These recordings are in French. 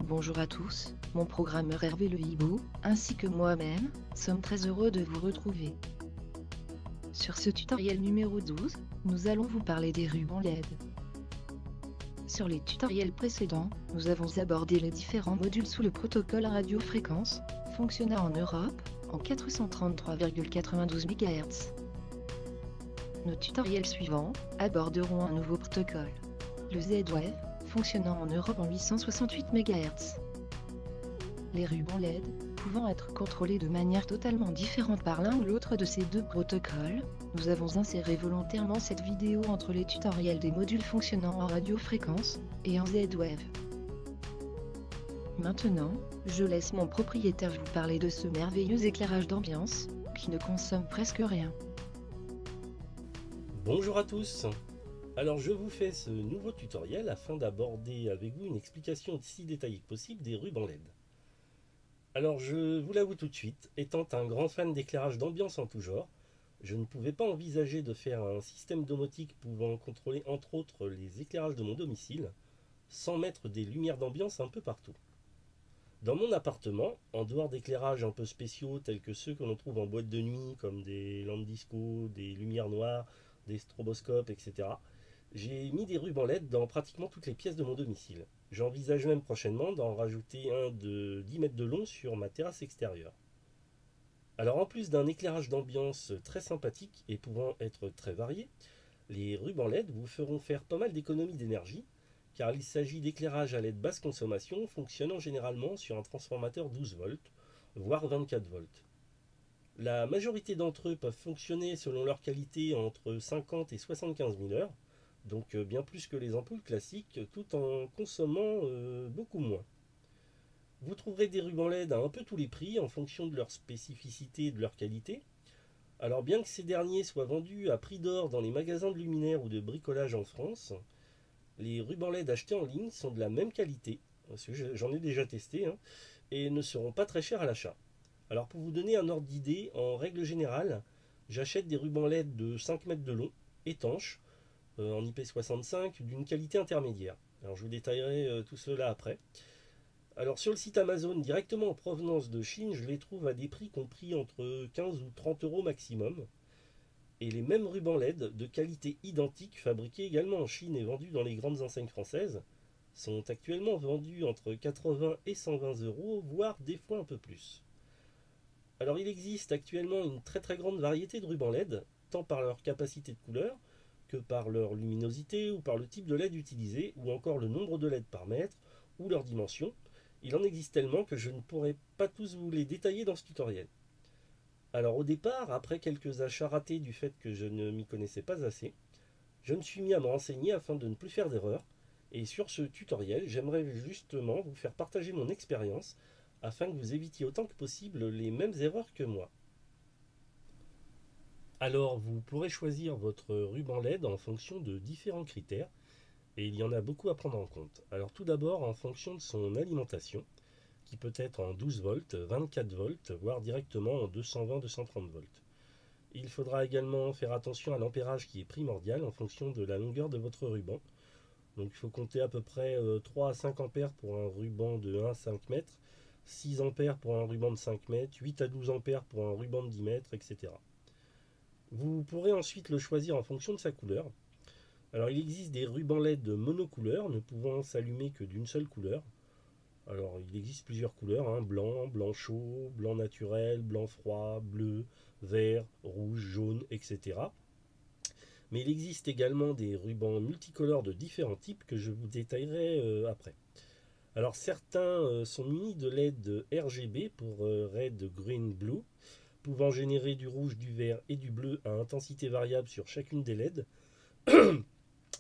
Bonjour à tous, mon programmeur Hervé Le Hibou, ainsi que moi-même, sommes très heureux de vous retrouver. Sur ce tutoriel numéro 12, nous allons vous parler des rubans LED. Sur les tutoriels précédents, nous avons abordé les différents modules sous le protocole radiofréquence, fonctionnant en Europe, en 433,92 MHz. Nos tutoriels suivants aborderont un nouveau protocole, le Z-Wave, fonctionnant en Europe en 868 MHz. Les rubans LED, pouvant être contrôlés de manière totalement différente par l'un ou l'autre de ces deux protocoles, nous avons inséré volontairement cette vidéo entre les tutoriels des modules fonctionnant en radiofréquence et en Z-Wave. Maintenant, je laisse mon propriétaire vous parler de ce merveilleux éclairage d'ambiance, qui ne consomme presque rien. Bonjour à tous. Alors je vous fais ce nouveau tutoriel afin d'aborder avec vous une explication aussi détaillée que possible des rubans LED. Alors je vous l'avoue tout de suite, étant un grand fan d'éclairage d'ambiance en tout genre, je ne pouvais pas envisager de faire un système domotique pouvant contrôler entre autres les éclairages de mon domicile, sans mettre des lumières d'ambiance un peu partout. Dans mon appartement, en dehors d'éclairages un peu spéciaux tels que ceux que l'on trouve en boîte de nuit, comme des lampes disco, des lumières noires, des stroboscopes, etc., j'ai mis des rubans LED dans pratiquement toutes les pièces de mon domicile. J'envisage même prochainement d'en rajouter un de 10 mètres de long sur ma terrasse extérieure. Alors en plus d'un éclairage d'ambiance très sympathique et pouvant être très varié, les rubans LED vous feront faire pas mal d'économies d'énergie, car il s'agit d'éclairage à LED basse consommation fonctionnant généralement sur un transformateur 12 volts, voire 24 volts. La majorité d'entre eux peuvent fonctionner selon leur qualité entre 50 et 75 000 heures, donc bien plus que les ampoules classiques, tout en consommant beaucoup moins. Vous trouverez des rubans LED à un peu tous les prix en fonction de leur spécificité et de leur qualité. Alors bien que ces derniers soient vendus à prix d'or dans les magasins de luminaires ou de bricolage en France, les rubans LED achetés en ligne sont de la même qualité, parce que j'en ai déjà testé, et ne seront pas très chers à l'achat. Alors pour vous donner un ordre d'idée, en règle générale, j'achète des rubans LED de 5 mètres de long, étanches, en IP65, d'une qualité intermédiaire. Alors je vous détaillerai tout cela après. Alors sur le site Amazon, directement en provenance de Chine, je les trouve à des prix compris entre 15 ou 30 euros maximum. Et les mêmes rubans LED de qualité identique, fabriqués également en Chine et vendus dans les grandes enseignes françaises, sont actuellement vendus entre 80 et 120 euros, voire des fois un peu plus. Alors il existe actuellement une très grande variété de rubans LED, tant par leur capacité de couleur, que par leur luminosité ou par le type de LED utilisé, ou encore le nombre de LED par mètre, ou leur dimension. Il en existe tellement que je ne pourrai pas tous vous les détailler dans ce tutoriel. Alors au départ, après quelques achats ratés du fait que je ne m'y connaissais pas assez, je me suis mis à me renseigner afin de ne plus faire d'erreurs, et sur ce tutoriel, j'aimerais justement vous faire partager mon expérience afin que vous évitiez autant que possible les mêmes erreurs que moi. Alors vous pourrez choisir votre ruban LED en fonction de différents critères, et il y en a beaucoup à prendre en compte. Alors tout d'abord en fonction de son alimentation, qui peut être en 12 volts, 24 volts, voire directement en 220-230 volts. Il faudra également faire attention à l'ampérage qui est primordial en fonction de la longueur de votre ruban. Donc il faut compter à peu près 3 à 5 ampères pour un ruban de 1 à 5 mètres, 6 ampères pour un ruban de 5 mètres, 8 à 12 ampères pour un ruban de 10 mètres, etc. Vous pourrez ensuite le choisir en fonction de sa couleur. Alors il existe des rubans LED monocouleurs ne pouvant s'allumer que d'une seule couleur. Alors il existe plusieurs couleurs, blanc, blanc chaud, blanc naturel, blanc froid, bleu, vert, rouge, jaune, etc. Mais il existe également des rubans multicolores de différents types que je vous détaillerai après. Alors certains sont munis de LED RGB pour Red, Green, Blue, pouvant générer du rouge, du vert et du bleu à intensité variable sur chacune des LED,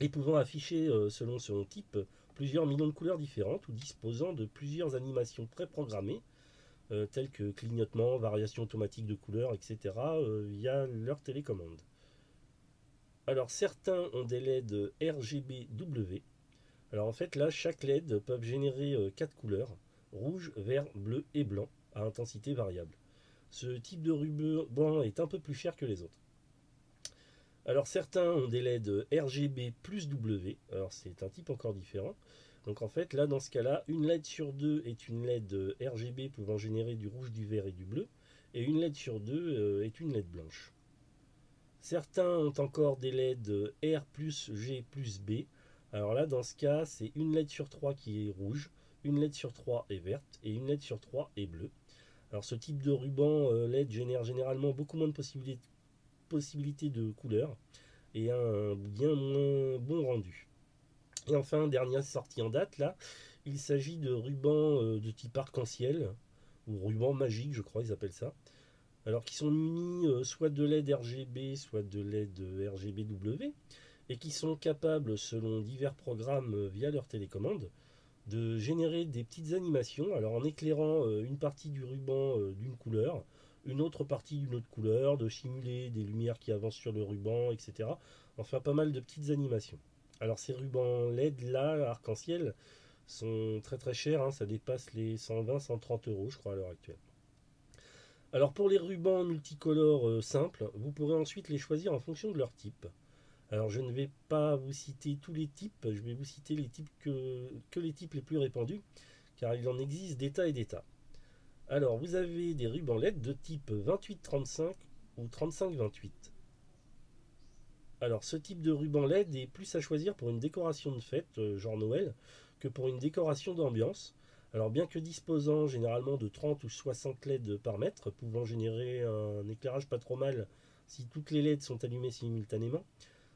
et pouvant afficher selon son type plusieurs millions de couleurs différentes ou disposant de plusieurs animations préprogrammées, telles que clignotement, variation automatique de couleurs, etc., via leur télécommande. Alors certains ont des LED RGBW. Alors en fait là, chaque LED peut générer 4 couleurs, rouge, vert, bleu et blanc, à intensité variable. Ce type de ruban est un peu plus cher que les autres. Alors certains ont des LED RGB plus W, alors c'est un type encore différent, Donc en fait, là, dans ce cas-là, une LED sur deux est une LED RGB pouvant générer du rouge, du vert et du bleu, et une LED sur deux est une LED blanche. Certains ont encore des LED R plus G plus B. Alors là, dans ce cas, c'est une LED sur 3 qui est rouge, une LED sur 3 est verte et une LED sur 3 est bleue. Alors ce type de ruban LED génère généralement beaucoup moins de possibilités de couleurs et un bien moins bon rendu. Et enfin, dernière sortie en date, là, il s'agit de rubans de type arc-en-ciel, ou ruban magique, je crois ils appellent ça. Alors qui sont munis soit de LED RGB, soit de LED RGBW, et qui sont capables, selon divers programmes via leur télécommande, de générer des petites animations, alors en éclairant une partie du ruban d'une couleur, une autre partie d'une autre couleur, de simuler des lumières qui avancent sur le ruban, etc. Enfin, pas mal de petites animations. Alors ces rubans LED là, arc-en-ciel, sont très très chers, hein, ça dépasse les 120-130 euros, je crois, à l'heure actuelle. Alors pour les rubans multicolores simples, vous pourrez ensuite les choisir en fonction de leur type. Alors je ne vais pas vous citer tous les types, je vais vous citer les types que les types les plus répandus, car il en existe des tas et des tas. Alors vous avez des rubans LED de type 28-35 ou 35-28. Alors ce type de ruban LED est plus à choisir pour une décoration de fête, genre Noël, que pour une décoration d'ambiance. Alors bien que disposant généralement de 30 ou 60 LED par mètre, pouvant générer un éclairage pas trop mal si toutes les LED sont allumées simultanément,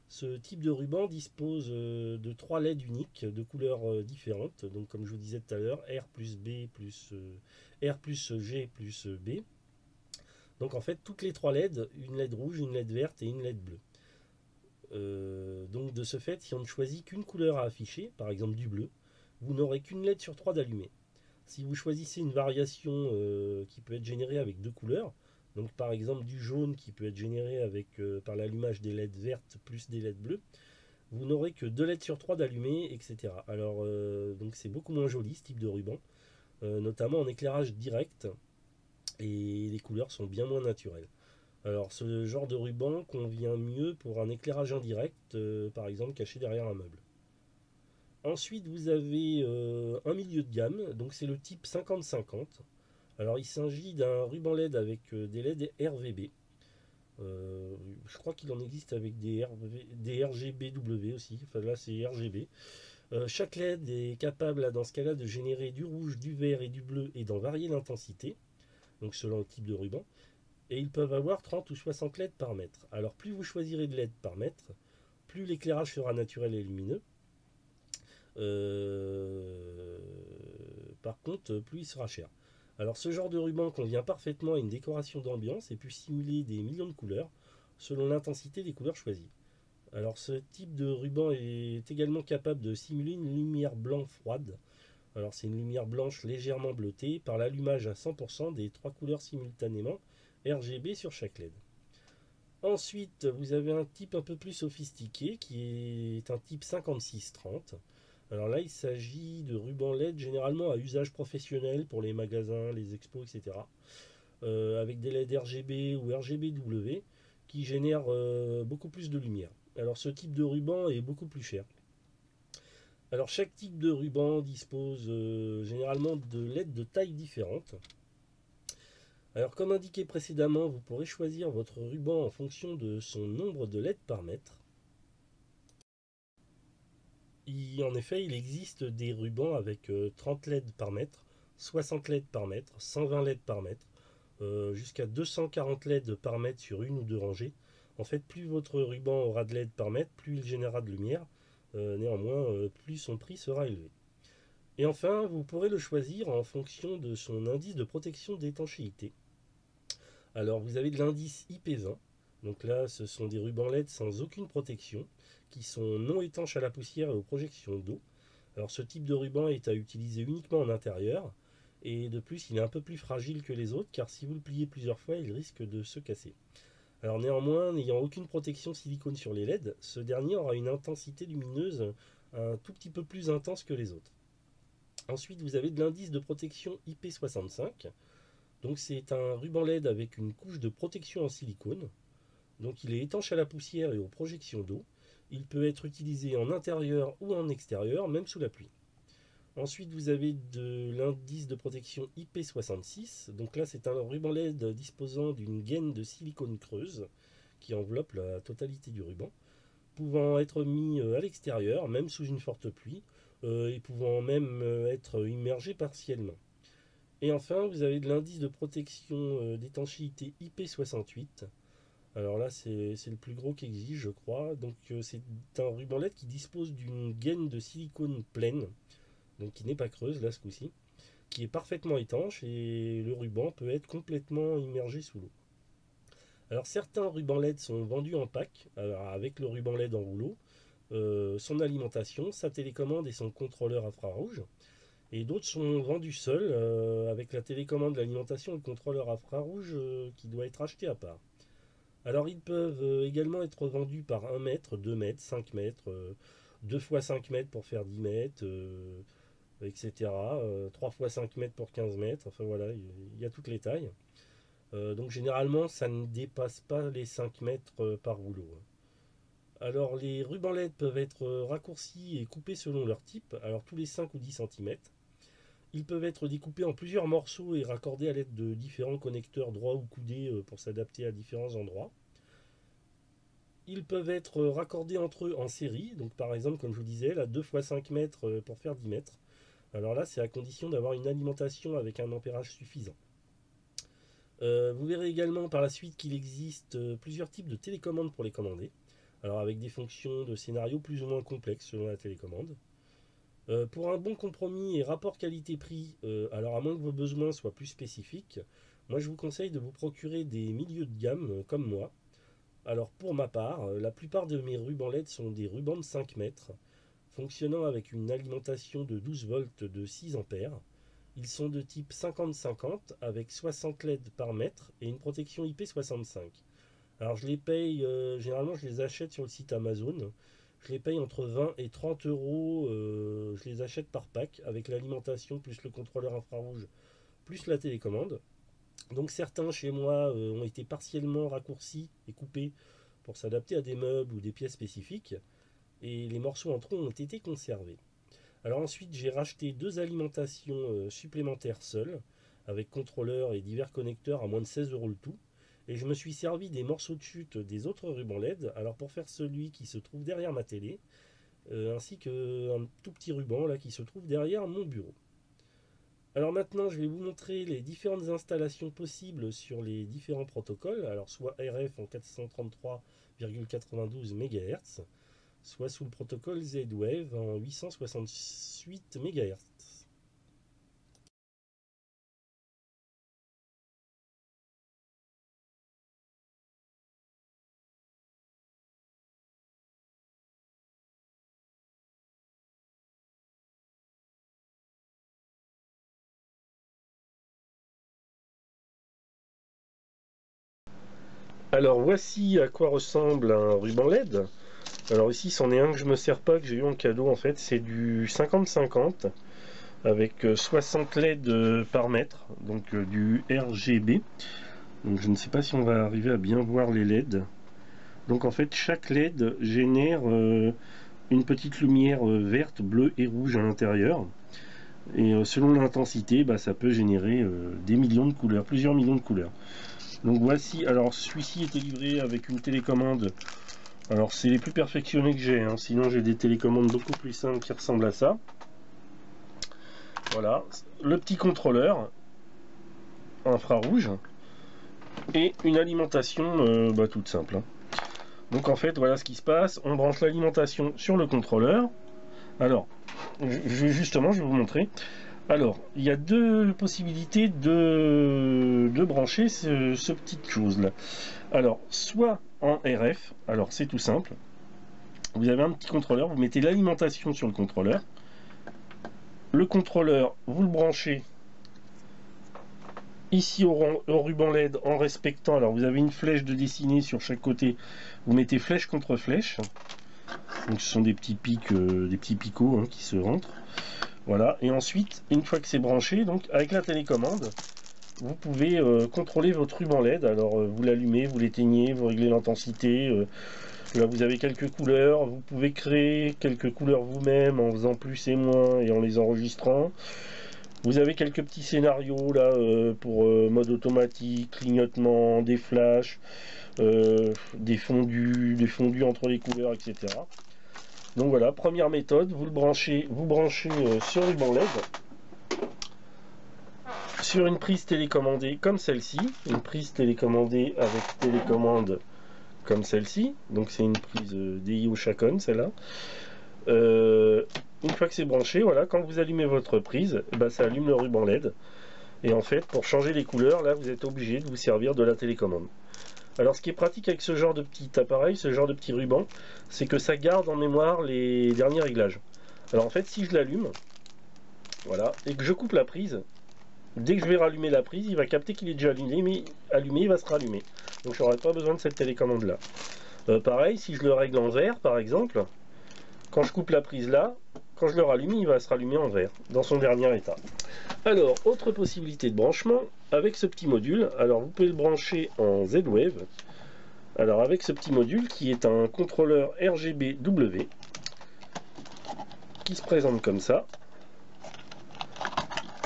ce type de ruban dispose de 3 LED uniques de couleurs différentes, donc comme je vous disais tout à l'heure, R plus B plus R plus G plus B. Donc en fait toutes les 3 LED, une LED rouge, une LED verte et une LED bleue. Donc de ce fait, si on ne choisit qu'une couleur à afficher, par exemple du bleu, vous n'aurez qu'une LED sur 3 d'allumée. Si vous choisissez une variation qui peut être générée avec deux couleurs, donc par exemple du jaune qui peut être généré avec, par l'allumage des LED vertes plus des LED bleues, vous n'aurez que 2 LED sur 3 d'allumés, etc. Alors donc c'est beaucoup moins joli ce type de ruban, notamment en éclairage direct, et les couleurs sont bien moins naturelles. Alors ce genre de ruban convient mieux pour un éclairage indirect, par exemple caché derrière un meuble. Ensuite vous avez un milieu de gamme, donc c'est le type 50-50. Alors il s'agit d'un ruban LED avec des LED RVB. Je crois qu'il en existe avec des RGBW aussi, enfin là c'est RGB. Chaque LED est capable là, dans ce cas-là de générer du rouge, du vert et du bleu et d'en varier l'intensité, donc selon le type de ruban. Et ils peuvent avoir 30 ou 60 LED par mètre. Alors plus vous choisirez de LED par mètre, plus l'éclairage sera naturel et lumineux. Par contre, plus il sera cher. Alors ce genre de ruban convient parfaitement à une décoration d'ambiance et peut simuler des millions de couleurs selon l'intensité des couleurs choisies. Alors ce type de ruban est également capable de simuler une lumière blanc froide. Alors c'est une lumière blanche légèrement bleutée par l'allumage à 100% des trois couleurs simultanément RGB sur chaque LED. Ensuite, vous avez un type un peu plus sophistiqué qui est un type 56-30. Alors là, il s'agit de rubans LED généralement à usage professionnel pour les magasins, les expos, etc. Avec des LED RGB ou RGBW qui génèrent beaucoup plus de lumière. Alors ce type de ruban est beaucoup plus cher. Alors chaque type de ruban dispose généralement de LED de taille différente. Alors comme indiqué précédemment, vous pourrez choisir votre ruban en fonction de son nombre de LED par mètre. En effet, il existe des rubans avec 30 LED par mètre, 60 LED par mètre, 120 LED par mètre, jusqu'à 240 LED par mètre sur une ou deux rangées. En fait, plus votre ruban aura de LED par mètre, plus il générera de lumière. Néanmoins, plus son prix sera élevé. Et enfin, vous pourrez le choisir en fonction de son indice de protection d'étanchéité. Alors, vous avez de l'indice IP20. Donc là, ce sont des rubans LED sans aucune protection, qui sont non étanches à la poussière et aux projections d'eau. Alors ce type de ruban est à utiliser uniquement en intérieur, et de plus il est un peu plus fragile que les autres, car si vous le pliez plusieurs fois, il risque de se casser. Alors néanmoins, n'ayant aucune protection silicone sur les LED, ce dernier aura une intensité lumineuse un tout petit peu plus intense que les autres. Ensuite, vous avez de l'indice de protection IP65. Donc c'est un ruban LED avec une couche de protection en silicone. Donc il est étanche à la poussière et aux projections d'eau. Il peut être utilisé en intérieur ou en extérieur, même sous la pluie. Ensuite, vous avez de l'indice de protection IP66. Donc là, c'est un ruban LED disposant d'une gaine de silicone creuse qui enveloppe la totalité du ruban, pouvant être mis à l'extérieur, même sous une forte pluie, et pouvant même être immergé partiellement. Et enfin, vous avez de l'indice de protection d'étanchéité IP68. Alors là, c'est le plus gros qui existe, je crois. Donc c'est un ruban LED qui dispose d'une gaine de silicone pleine, donc qui n'est pas creuse là ce coup-ci, qui est parfaitement étanche et le ruban peut être complètement immergé sous l'eau. Alors certains rubans LED sont vendus en pack, avec le ruban LED en rouleau, son alimentation, sa télécommande et son contrôleur infrarouge. Et d'autres sont vendus seuls, avec la télécommande, l'alimentation et le contrôleur infrarouge qui doit être acheté à part. Alors ils peuvent également être vendus par 1 mètre, 2 mètres, 5 mètres, 2 x 5 mètres pour faire 10 mètres, etc. 3 x 5 mètres pour 15 mètres, enfin voilà, il y a toutes les tailles. Donc généralement ça ne dépasse pas les 5 mètres par rouleau. Alors les rubans LED peuvent être raccourcis et coupés selon leur type, alors tous les 5 ou 10 cm. Ils peuvent être découpés en plusieurs morceaux et raccordés à l'aide de différents connecteurs droits ou coudés pour s'adapter à différents endroits. Ils peuvent être raccordés entre eux en série, donc par exemple comme je vous disais, là 2 x 5 mètres pour faire 10 mètres. Alors là c'est à condition d'avoir une alimentation avec un ampérage suffisant. Vous verrez également par la suite qu'il existe plusieurs types de télécommandes pour les commander. Alors avec des fonctions de scénario plus ou moins complexes selon la télécommande. Pour un bon compromis et rapport qualité-prix, alors à moins que vos besoins soient plus spécifiques, moi je vous conseille de vous procurer des milieux de gamme comme moi. Alors pour ma part, la plupart de mes rubans LED sont des rubans de 5 mètres, fonctionnant avec une alimentation de 12 volts de 6 ampères. Ils sont de type 50-50 avec 60 LED par mètre et une protection IP65. Alors je les paye, généralement je les achète sur le site Amazon. Je les paye entre 20 et 30 euros. Je les achète par pack avec l'alimentation plus le contrôleur infrarouge plus la télécommande. Donc certains chez moi ont été partiellement raccourcis et coupés pour s'adapter à des meubles ou des pièces spécifiques. Et les morceaux entre eux ont été conservés. Alors ensuite j'ai racheté 2 alimentations supplémentaires seules avec contrôleur et divers connecteurs à moins de 16 euros le tout. Et je me suis servi des morceaux de chute des autres rubans LED, alors pour faire celui qui se trouve derrière ma télé, ainsi qu'un tout petit ruban là qui se trouve derrière mon bureau. Alors maintenant je vais vous montrer les différentes installations possibles sur les différents protocoles, alors soit RF en 433,92 MHz, soit sous le protocole Z-Wave en 868 MHz. Alors voici à quoi ressemble un ruban LED. Alors ici c'en est un que je me sers pas, que j'ai eu en cadeau en fait, c'est du 50-50 avec 60 LED par mètre, donc du RGB. Donc je ne sais pas si on va arriver à bien voir les LED. Donc en fait chaque LED génère une petite lumière verte, bleue et rouge à l'intérieur. Et selon l'intensité, ça peut générer des millions de couleurs, plusieurs millions de couleurs. Donc voici, alors celui-ci était livré avec une télécommande. Alors c'est les plus perfectionnés que j'ai, hein. Sinon j'ai des télécommandes beaucoup plus simples qui ressemblent à ça. Voilà, le petit contrôleur infrarouge et une alimentation toute simple, hein. Donc en fait voilà ce qui se passe, on branche l'alimentation sur le contrôleur. Alors justement je vais vous montrer. Alors, il y a 2 possibilités de brancher ce petite chose là. Alors, soit en RF, alors c'est tout simple. Vous avez un petit contrôleur, vous mettez l'alimentation sur le contrôleur. Le contrôleur, vous le branchez ici au ruban LED en respectant. Alors, vous avez une flèche de dessinée sur chaque côté. Vous mettez flèche contre flèche. Donc, ce sont des petits pics, des petits picots hein, qui se rentrent. Voilà, et ensuite, une fois que c'est branché, donc avec la télécommande, vous pouvez contrôler votre ruban LED. Alors vous l'allumez, vous l'éteignez, vous réglez l'intensité. Là vous avez quelques couleurs, vous pouvez créer quelques couleurs vous-même en faisant plus et moins et en les enregistrant. Vous avez quelques petits scénarios là pour mode automatique, clignotement, des flashs, des fondus entre les couleurs, etc. Donc voilà, première méthode, vous branchez sur ruban LED, sur une prise télécommandée comme celle-ci, une prise télécommandée avec télécommande comme celle-ci, donc c'est une prise DIO Chacon celle-là. Une fois que c'est branché, voilà, quand vous allumez votre prise, bah, ça allume le ruban LED. Et en fait, pour changer les couleurs, là, vous êtes obligé de vous servir de la télécommande. Alors, ce qui est pratique avec ce genre de petit appareil, ce genre de petit ruban, c'est que ça garde en mémoire les derniers réglages. Alors, en fait, si je l'allume, voilà, et que je coupe la prise, dès que je vais rallumer la prise, il va capter qu'il est déjà allumé, mais il va se rallumer. Donc, je n'aurai pas besoin de cette télécommande-là. Pareil, si je le règle en vert, par exemple, quand je coupe la prise là, quand je le rallume, il va se rallumer en vert, dans son dernier état. Alors, autre possibilité de branchement, avec ce petit module, alors vous pouvez le brancher en Z-Wave. Alors avec ce petit module qui est un contrôleur RGB-W, qui se présente comme ça.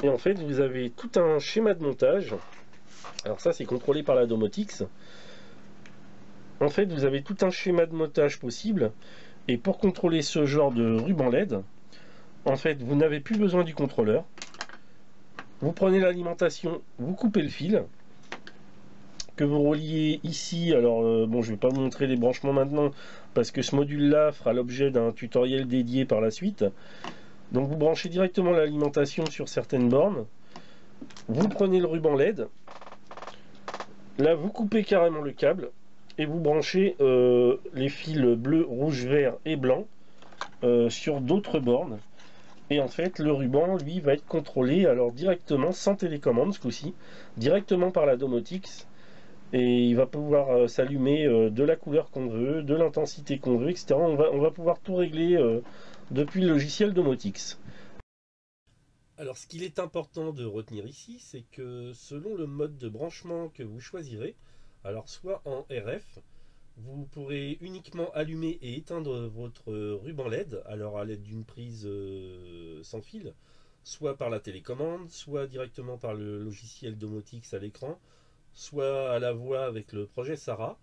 Et en fait, vous avez tout un schéma de montage. Alors ça, c'est contrôlé par la Domotix. En fait, vous avez tout un schéma de montage possible. Et pour contrôler ce genre de ruban LED, en fait, vous n'avez plus besoin du contrôleur. Vous prenez l'alimentation, vous coupez le fil, que vous reliez ici. Alors, bon, je ne vais pas vous montrer les branchements maintenant, parce que ce module-là fera l'objet d'un tutoriel dédié par la suite. Donc, vous branchez directement l'alimentation sur certaines bornes. Vous prenez le ruban LED. Là, vous coupez carrément le câble et vous branchez les fils bleu, rouge, vert et blanc sur d'autres bornes. Et en fait, le ruban, lui, va être contrôlé alors directement, sans télécommande ce coup-ci, directement par la Domotix. Et il va pouvoir s'allumer de la couleur qu'on veut, de l'intensité qu'on veut, etc. On va pouvoir tout régler depuis le logiciel Domotix. Alors, ce qu'il est important de retenir ici, c'est que selon le mode de branchement que vous choisirez, alors soit en RF, vous pourrez uniquement allumer et éteindre votre ruban LED, alors à l'aide d'une prise sans fil, soit par la télécommande, soit directement par le logiciel Domotix à l'écran, soit à la voix avec le projet Sarah.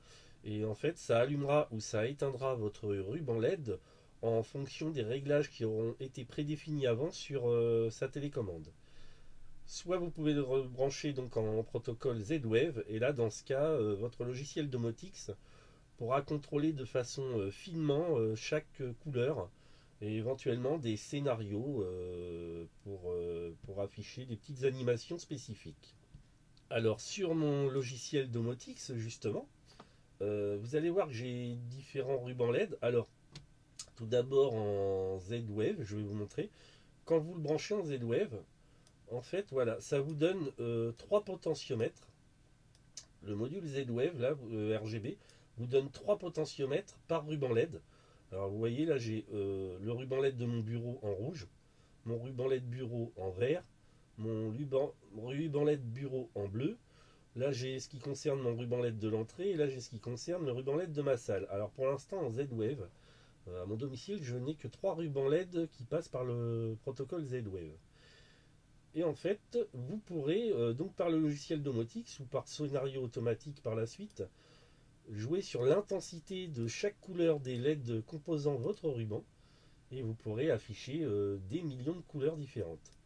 Et en fait, ça allumera ou ça éteindra votre ruban LED en fonction des réglages qui auront été prédéfinis avant sur sa télécommande. Soit vous pouvez le rebrancher donc en protocole Z-Wave, et là dans ce cas, votre logiciel Domotix pourra contrôler de façon finement chaque couleur et éventuellement des scénarios pour afficher des petites animations spécifiques. Alors sur mon logiciel Domotix justement, vous allez voir que j'ai différents rubans LED. Alors tout d'abord en Z-Wave, je vais vous montrer. Quand vous le branchez en Z-Wave, en fait voilà, ça vous donne trois potentiomètres. Le module Z-Wave, là, RGB, vous donne 3 potentiomètres par ruban LED. Alors vous voyez là j'ai le ruban LED de mon bureau en rouge, mon ruban LED bureau en vert, mon ruban LED bureau en bleu. Là j'ai ce qui concerne mon ruban LED de l'entrée et là j'ai ce qui concerne le ruban LED de ma salle. Alors pour l'instant en Z-Wave, à mon domicile je n'ai que 3 rubans LED qui passent par le protocole Z-Wave. Et en fait, vous pourrez, donc par le logiciel Domotix ou par scénario automatique par la suite, jouer sur l'intensité de chaque couleur des LED composant votre ruban et vous pourrez afficher des millions de couleurs différentes.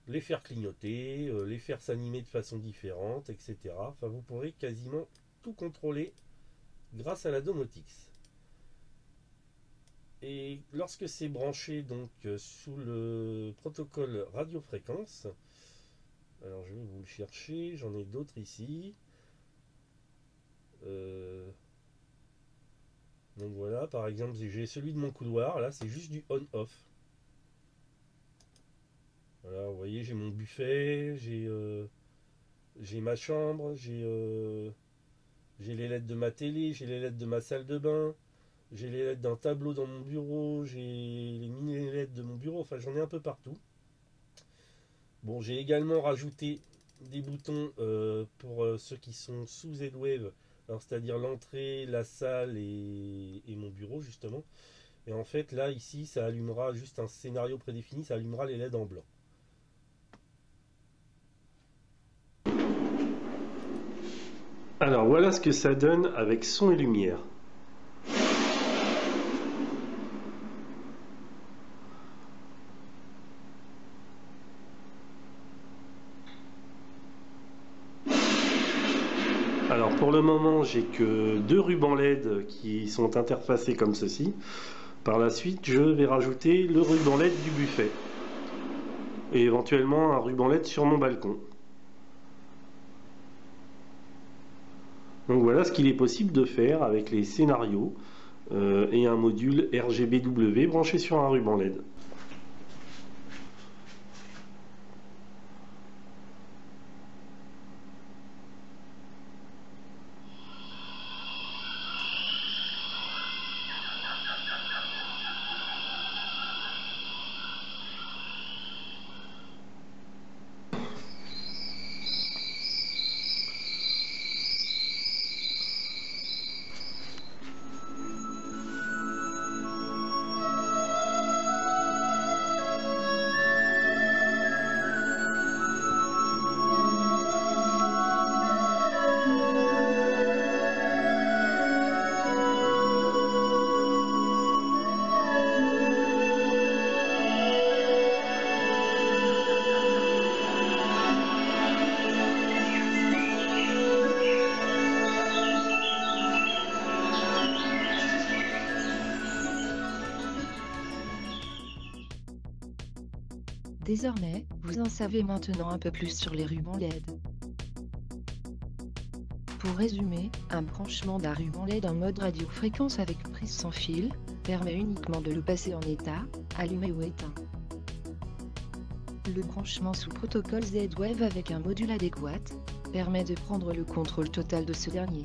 Les faire clignoter, les faire s'animer de façon différente, etc. Enfin, vous pourrez quasiment tout contrôler grâce à la Domotix. Et lorsque c'est branché donc sous le protocole radiofréquence, alors je vais vous le chercher, j'en ai d'autres ici. Donc voilà, par exemple, j'ai celui de mon couloir, là c'est juste du on-off. Voilà, vous voyez, j'ai mon buffet, j'ai ma chambre, j'ai les LED de ma télé, j'ai les LED de ma salle de bain, j'ai les LED d'un tableau dans mon bureau, j'ai les mini LED de mon bureau, enfin j'en ai un peu partout. Bon, j'ai également rajouté des boutons pour ceux qui sont sous Z-Wave, alors c'est-à-dire l'entrée, la salle et mon bureau justement. Et en fait là ici ça allumera juste un scénario prédéfini, ça allumera les LED en blanc. Alors voilà ce que ça donne avec son et lumière. Alors pour le moment j'ai que 2 rubans LED qui sont interfacés comme ceci. Par la suite je vais rajouter le ruban LED du buffet. Et éventuellement un ruban LED sur mon balcon. Donc voilà ce qu'il est possible de faire avec les scénarios et un module RGBW branché sur un ruban LED. Désormais, vous en savez maintenant un peu plus sur les rubans LED. Pour résumer, un branchement d'un ruban LED en mode radiofréquence avec prise sans fil permet uniquement de le passer en état, allumé ou éteint. Le branchement sous protocole Z-Wave avec un module adéquat permet de prendre le contrôle total de ce dernier.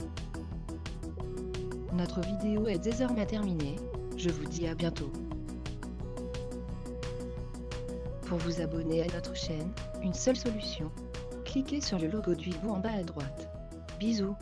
Notre vidéo est désormais terminée, je vous dis à bientôt. Pour vous abonner à notre chaîne, une seule solution. Cliquez sur le logo du hibou en bas à droite. Bisous.